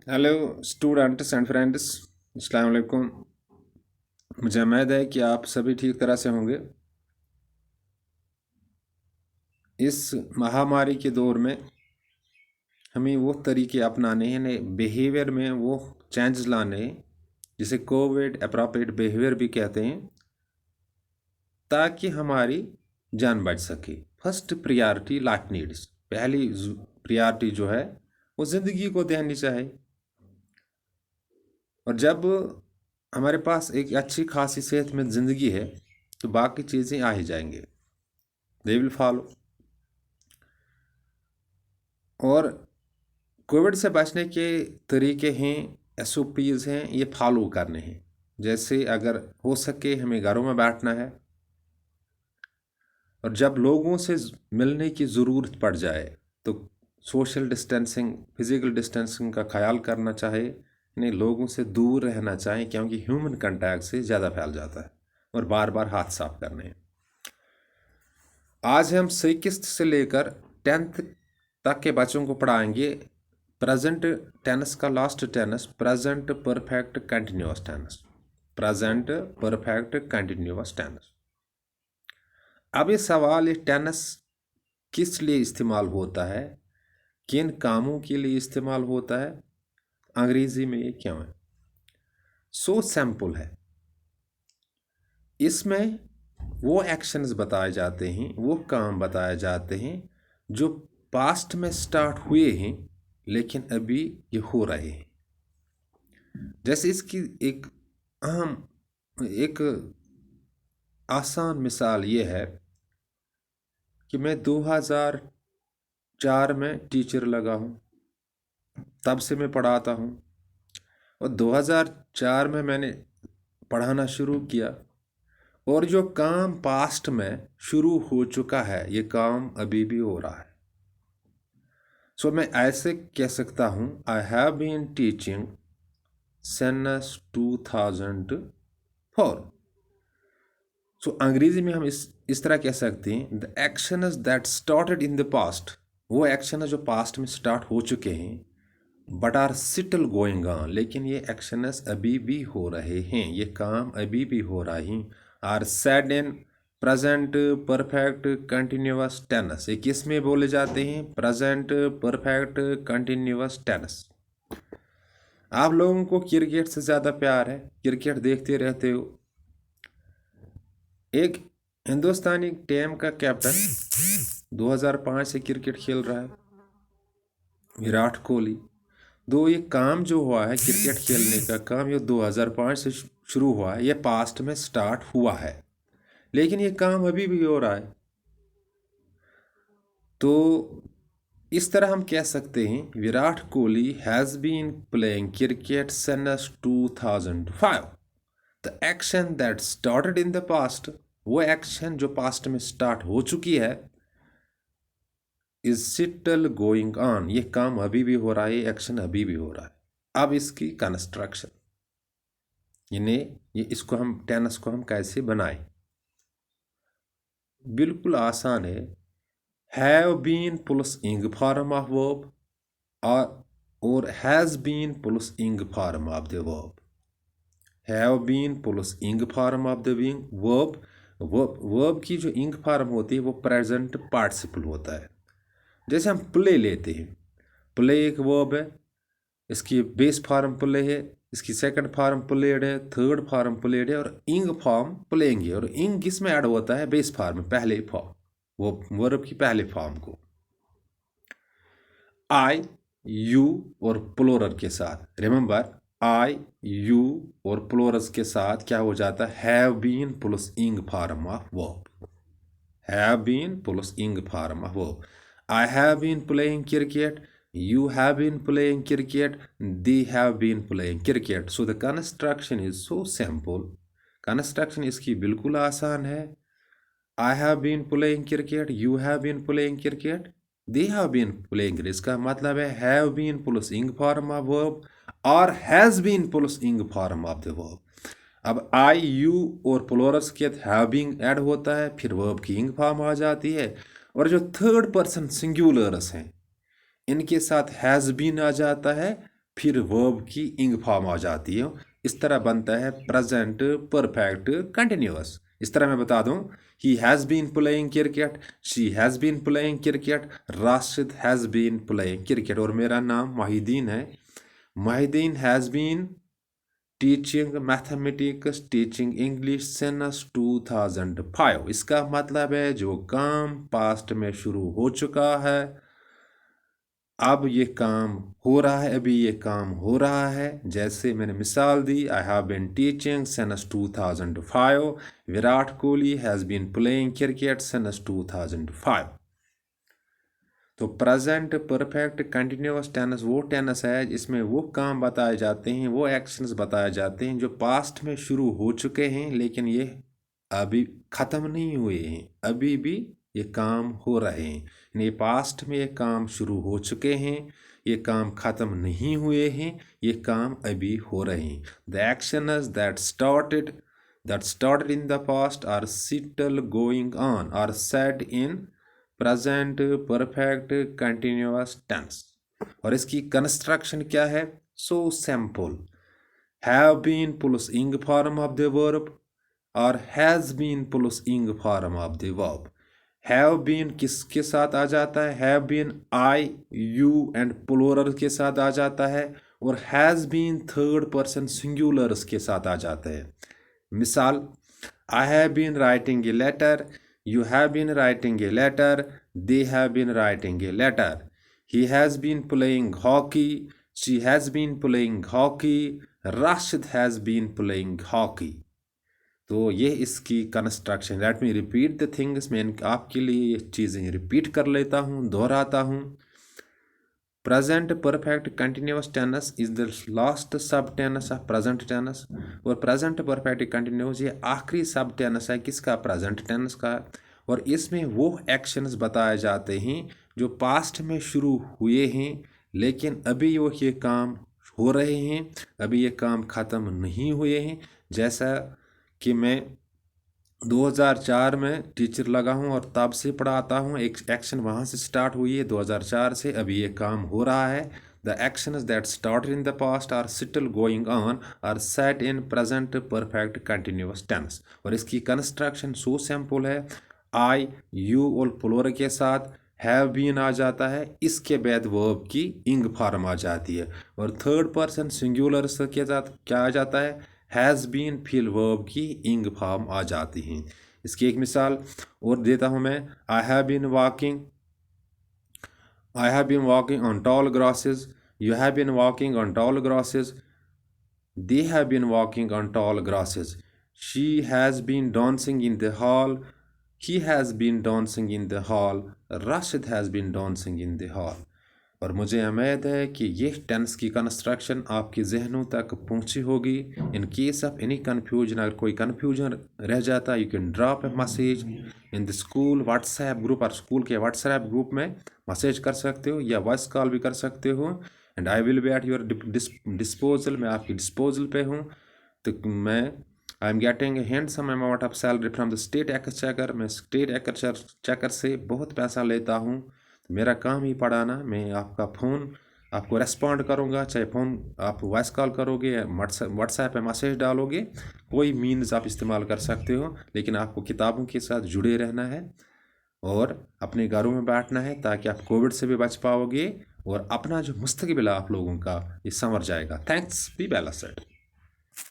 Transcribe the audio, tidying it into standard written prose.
Hello students and friends, अस्सलाम वालेकुम। मुझे उम्मीद है कि आप सभी ठीक तरह से होंगे। इस महामारी के दौर में हमें वो तरीके अपनाने हैं, नए बिहेवियर में वो चेंजेस लाने हैं जिसे कोविड अप्रोप्रिएट बिहेवियर भी कहते हैं, ताकि हमारी जान बच सके। फर्स्ट प्रायोरिटी लाइफ नीड्स, पहली प्रायोरिटी जो है वो ज़िंदगी को देनी चाहिए। और जब हमारे पास एक अच्छी खासी सेहतमंद ज़िंदगी है तो बाकी चीज़ें आ ही जाएंगे, दे विल फॉलो। और कोविड से बचने के तरीके हैं, एसओपीज़ हैं, ये फॉलो करने हैं। जैसे अगर हो सके हमें घरों में बैठना है, और जब लोगों से मिलने की ज़रूरत पड़ जाए तो सोशल डिस्टेंसिंग, फिज़िकल डिस्टेंसिंग का ख्याल करना चाहिए। इन्हें लोगों से दूर रहना चाहिए क्योंकि ह्यूमन कंटैक्ट से ज़्यादा फैल जाता है। और बार बार हाथ साफ करने हैं। आज हम 6th से लेकर 10th तक के बच्चों को पढ़ाएंगे प्रेजेंट टेंस का last tense, present perfect continuous tense. Present perfect continuous tense. अब ये सवाल, ये टेंस किस लिए इस्तेमाल होता है, किन कामों के लिए इस्तेमाल होता है, अंग्रेजी में ये क्यों है? सो सिंपल है। इसमें वो एक्शंस बताए जाते हैं, वो काम बताए जाते हैं जो पास्ट में स्टार्ट हुए हैं लेकिन अभी ये हो रहे हैं। जैसे इसकी एक अहम, एक आसान मिसाल ये है कि मैं 2004 में टीचर लगा हूँ, तब से मैं पढ़ाता हूँ। और 2004 में मैंने पढ़ाना शुरू किया, और जो काम पास्ट में शुरू हो चुका है ये काम अभी भी हो रहा है। सो मैं ऐसे कह सकता हूँ, I have been teaching since 2004। So अंग्रेजी में हम इस तरह कह सकते हैं, the actions that started in the past, वो एक्शन जो पास्ट में स्टार्ट हो चुके हैं, but are still going on, लेकिन ये एक्शंस अभी भी हो रहे हैं, ये काम अभी भी हो रहे हैं। Are said in present perfect continuous tense. ये किस में बोले जाते हैं? Present perfect continuous tense. आप लोगों को क्रिकेट से ज़्यादा प्यार है, क्रिकेट देखते रहते हो। एक हिंदुस्तानी टीम का कैप्टन 2005 से क्रिकेट खेल रहा है, विराट कोहली। दो ये काम जो हुआ है क्रिकेट खेलने का काम, ये 2005 से शुरू हुआ है, ये पास्ट में स्टार्ट हुआ है, लेकिन ये काम अभी भी हो रहा है। तो इस तरह हम कह सकते हैं, Virat Kohli has been playing cricket since 2005। The action that started in the past, वो एक्शन जो पास्ट में स्टार्ट हो चुकी है, इज स्टिल गोइंग ऑन, ये काम अभी भी हो रहा है, ये एक्शन अभी भी हो रहा है। अब इसकी कंस्ट्रक्शन, ये इसको हम टेंस को हम कैसे बनाएं? बिल्कुल आसान है। Have been plus ing form of verb, और has been plus ing form of the verb. Have been plus ing form of the verb. Verb की जो इंग फॉर्म होती है वो प्रेजेंट पार्टिसिपल होता है। जैसे हम प्ले लेते हैं, प्ले एक वर्ब है, इसकी बेस फॉर्म प्ले है, इसकी सेकंड फॉर्म प्लेड है, थर्ड फॉर्म प्लेड है, और इंग फॉर्म प्लेइंग है। और इंग किस में ऐड होता है? बेस फॉर्म में, पहले फॉर्म, वो वर्ब की पहले फॉर्म को। आई, यू और प्लोरल के साथ, रिमेंबर आई, यू और प्लोरल के साथ क्या हो जाता है? Have been plus ing form of verb. Have been plus ing form of verb. I have been playing cricket, you have been playing cricket, they have been playing cricket. So the construction is so simple. Construction इसकी बिल्कुल आसान है। I have been playing cricket, you have been playing cricket, they have been playing cricket। इसका मतलब है have been plus ing form of verb और has been plus ing form of the verb। अब आई, you और प्लोरस के have been add होता है, फिर वर्ब की इंग फॉर्म आ जाती है। और जो थर्ड पर्सन सिंगुलर्स हैं, इनके साथ हैज़ बीन आ जाता है, फिर वर्ब की इंग फॉर्म आ जाती है। इस तरह बनता है प्रेजेंट परफेक्ट कंटिन्यूअस। इस तरह मैं बता दूं, he has been playing cricket, she has been playing cricket, Rashid has been playing cricket. और मेरा नाम माहिदीन है। Mahidin has been teaching mathematics, teaching English since 2005। इसका मतलब है जो काम पास्ट में शुरू हो चुका है, अब ये काम हो रहा है, अभी ये काम हो रहा है। जैसे मैंने मिसाल दी, I have been teaching since 2005, Virat Kohli has been playing cricket since 2005। तो प्रेजेंट परफेक्ट कंटिन्यूअस टेंस वो टेंस है जिसमें वो काम बताए जाते हैं, वो एक्शंस बताए जाते हैं जो पास्ट में शुरू हो चुके हैं लेकिन ये अभी ख़त्म नहीं हुए हैं, अभी भी ये काम हो रहे हैं। यानी पास्ट में ये काम शुरू हो चुके हैं, ये काम ख़त्म नहीं हुए हैं, ये काम अभी हो रहे हैं। The actions that started in the past are still going on, are said in present perfect continuous tense. और इसकी कंस्ट्रक्शन क्या है? So simple. Have been plus ing form of the verb और has been plus ing form of the verb. Have been किसके साथ आ जाता है? Have been I, you and plural के साथ आ जाता है। और has been third person singulars के साथ आ जाता है। मिसाल, I have been writing a letter, you have been writing a letter, they have been writing a letter. He has been playing hockey, she has been playing hockey, Rashid has been playing hockey. तो ये इसकी construction. Let me repeat the things. मैं आपके लिए ये चीज़ें repeat कर लेता हूँ, दोहराता हूँ। Present perfect continuous tense is the last sub tense of present tense. और प्रेजेंट परफेक्ट कंटिन्यूअस ये आखिरी सब टेंस है किसका? प्रेजेंट टेंस का। और इसमें वो एक्शंस बताए जाते हैं जो पास्ट में शुरू हुए हैं लेकिन अभी वो ये काम हो रहे हैं, अभी ये काम ख़त्म नहीं हुए हैं। जैसा कि मैं 2004 में टीचर लगा हूँ और तब से पढ़ाता हूँ, एक एक्शन वहाँ से स्टार्ट हुई है 2004 से, अभी ये काम हो रहा है। The actions that started in the past are still going on, are said in present perfect continuous tense. और इसकी कंस्ट्रक्शन सो सिंपल है। आई, यू और प्लूरल के साथ हैव बीन आ जाता है, इसके बाद वर्ब की इंग फॉर्म आ जाती है। और थर्ड पर्सन सिंगुलर के साथ क्या आ जाता है? हैज़ बीन, फिर वर्ब की इंग फॉर्म आ जाती हैं। इसकी एक मिसाल और देता हूँ मैं। I have been walking on tall grasses, you have been walking on tall grasses, they have been walking on tall grasses, she has been dancing in the hall, he has been dancing in the hall, Rashid has been dancing in the hall। और मुझे उम्मीद है कि ये tense की construction आपके जहनों तक पहुंची होगी। In case of any confusion, अगर कोई कन्फ्यूजन रह जाता है, you can drop A message in the school WhatsApp group, और स्कूल के व्हाट्सएप ग्रुप में मैसेज कर सकते हो या वॉइस कॉल भी कर सकते हो। And I will be at your disposal, मैं आपकी डिस्पोजल पे हूँ। तो मैं I am getting a handsome amount of salary from the state exchequer, मैं स्टेट एक्सचेकर से बहुत पैसा लेता हूँ। मेरा काम ही पढ़ाना। मैं आपका फ़ोन आपको रेस्पॉन्ड करूँगा, चाहे फ़ोन आप वॉइस कॉल करोगे या व्हाट्सएप पे मैसेज डालोगे, कोई मीन्स आप इस्तेमाल कर सकते हो। लेकिन आपको किताबों के साथ जुड़े रहना है और अपने घरों में बैठना है ताकि आप कोविड से भी बच पाओगे और अपना जो मुस्तकबिल आप लोगों का ये संवर जाएगा। Thanks, be balanced.